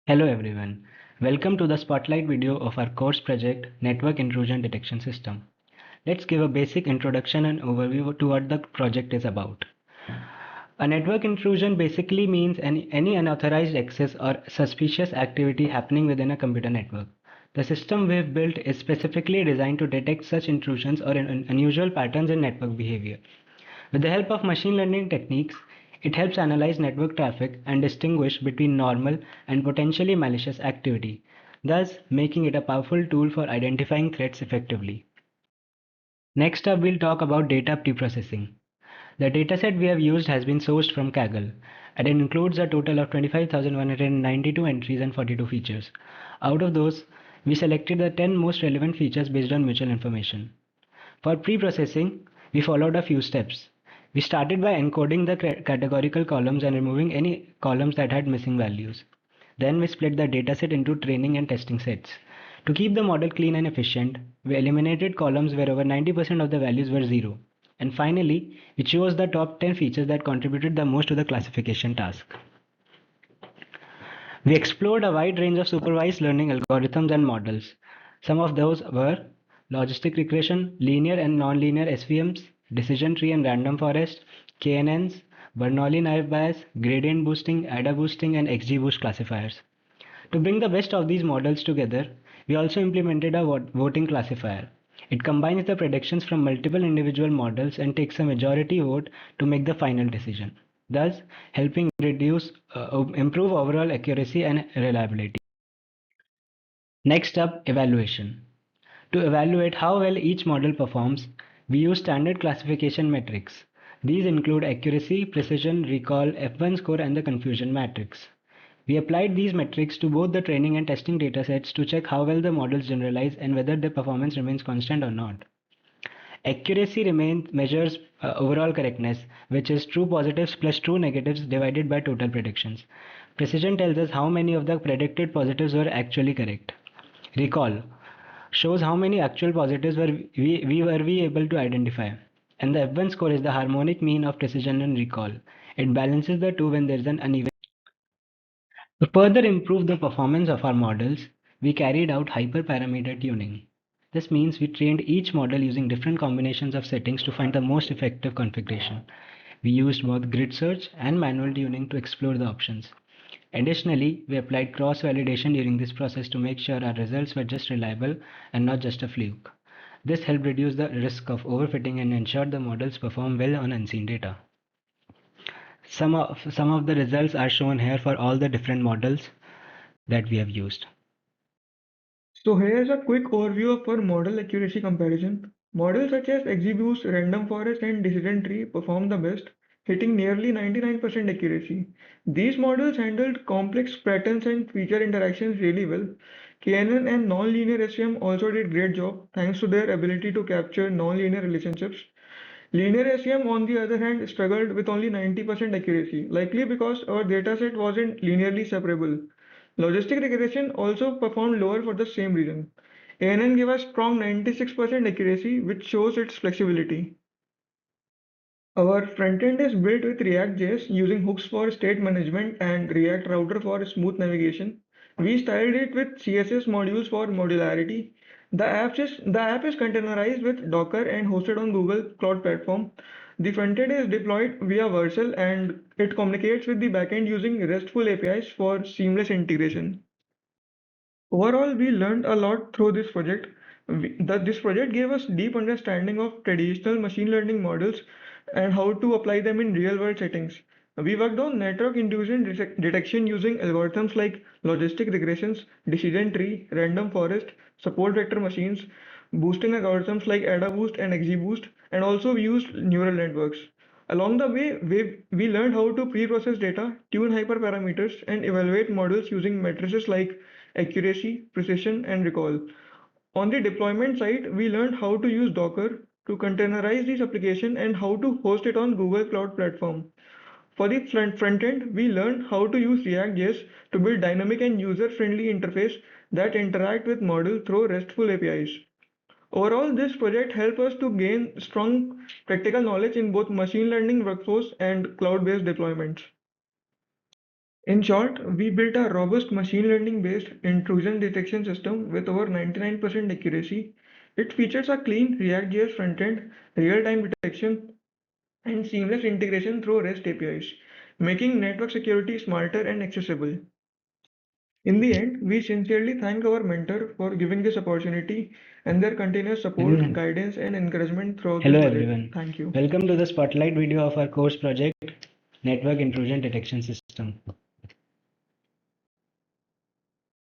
Hello everyone. Welcome to the spotlight video of our course project Network Intrusion Detection System. Let's give a basic introduction and overview to what the project is about. A network intrusion basically means any unauthorized access or suspicious activity happening within a computer network. The system we've built is specifically designed to detect such intrusions or unusual patterns in network behavior. With the help of machine learning techniques, it helps analyze network traffic and distinguish between normal and potentially malicious activity, thus making it a powerful tool for identifying threats effectively. Next up, we'll talk about data preprocessing. The dataset we have used has been sourced from Kaggle, and it includes a total of 25,192 entries and 42 features. Out of those, we selected the 10 most relevant features based on mutual information. For pre-processing, we followed a few steps. We started by encoding the categorical columns and removing any columns that had missing values. Then we split the dataset into training and testing sets. To keep the model clean and efficient, we eliminated columns where over 90% of the values were zero. And finally, we chose the top 10 features that contributed the most to the classification task. We explored a wide range of supervised learning algorithms and models. Some of those were logistic regression, linear and nonlinear SVMs, decision tree and random forest, KNNs, Bernoulli naive Bayes, gradient boosting, ADA boosting, and XGBoost classifiers. To bring the best of these models together, we also implemented a voting classifier. It combines the predictions from multiple individual models and takes a majority vote to make the final decision, thus helping improve overall accuracy and reliability. Next up, evaluation. To evaluate how well each model performs, we use standard classification metrics. These include accuracy, precision, recall, F1 score, and the confusion matrix. We applied these metrics to both the training and testing datasets to check how well the models generalize and whether their performance remains constant or not. Accuracy measures overall correctness, which is true positives plus true negatives divided by total predictions. Precision tells us how many of the predicted positives were actually correct. Recall shows how many actual positives were we able to identify. And the F1 score is the harmonic mean of precision and recall. It balances the two when there is an uneven. To further improve the performance of our models, we carried out hyperparameter tuning. This means we trained each model using different combinations of settings to find the most effective configuration. We used both grid search and manual tuning to explore the options. Additionally, we applied cross-validation during this process to make sure our results were just reliable and not just a fluke. This helped reduce the risk of overfitting and ensured the models perform well on unseen data. Some of the results are shown here for all the different models that we have used. So here's a quick overview of our model accuracy comparison. Models such as XGBoost, Random Forest, and Decision Tree perform the best, hitting nearly 99% accuracy. These models handled complex patterns and feature interactions really well. KNN and nonlinear SVM also did great job thanks to their ability to capture nonlinear relationships. Linear SVM, on the other hand, struggled with only 90% accuracy, likely because our dataset wasn't linearly separable. Logistic regression also performed lower for the same reason. ANN gave a strong 96% accuracy, which shows its flexibility. Our frontend is built with React.js using hooks for state management and React Router for smooth navigation. We styled it with CSS modules for modularity. The app is containerized with Docker and hosted on Google Cloud Platform. The frontend is deployed via Vercel and it communicates with the backend using RESTful APIs for seamless integration. Overall, we learned a lot through this project. This project gave us deep understanding of traditional machine learning models and how to apply them in real-world settings. We worked on network intrusion detection using algorithms like logistic regressions, decision tree, random forest, support vector machines, boosting algorithms like ADA boost and XGBoost, and also we used neural networks. Along the way, we learned how to pre-process data, tune hyperparameters, and evaluate models using matrices like accuracy, precision, and recall. On the deployment side, we learned how to use Docker to containerize this application and how to host it on Google Cloud Platform. For the front end, we learned how to use React.js to build dynamic and user-friendly interface that interact with model through RESTful APIs. Overall, this project helped us to gain strong practical knowledge in both machine learning workflows and cloud-based deployments. In short, we built a robust machine learning-based intrusion detection system with over 99% accuracy. It features a clean React.js frontend, real-time detection, and seamless integration through REST APIs, making network security smarter and accessible. In the end, we sincerely thank our mentor for giving this opportunity and their continuous support, Everyone. guidance, and encouragement throughout this Hello project. everyone. Thank you. Welcome to the spotlight video of our course project, Network Intrusion Detection System.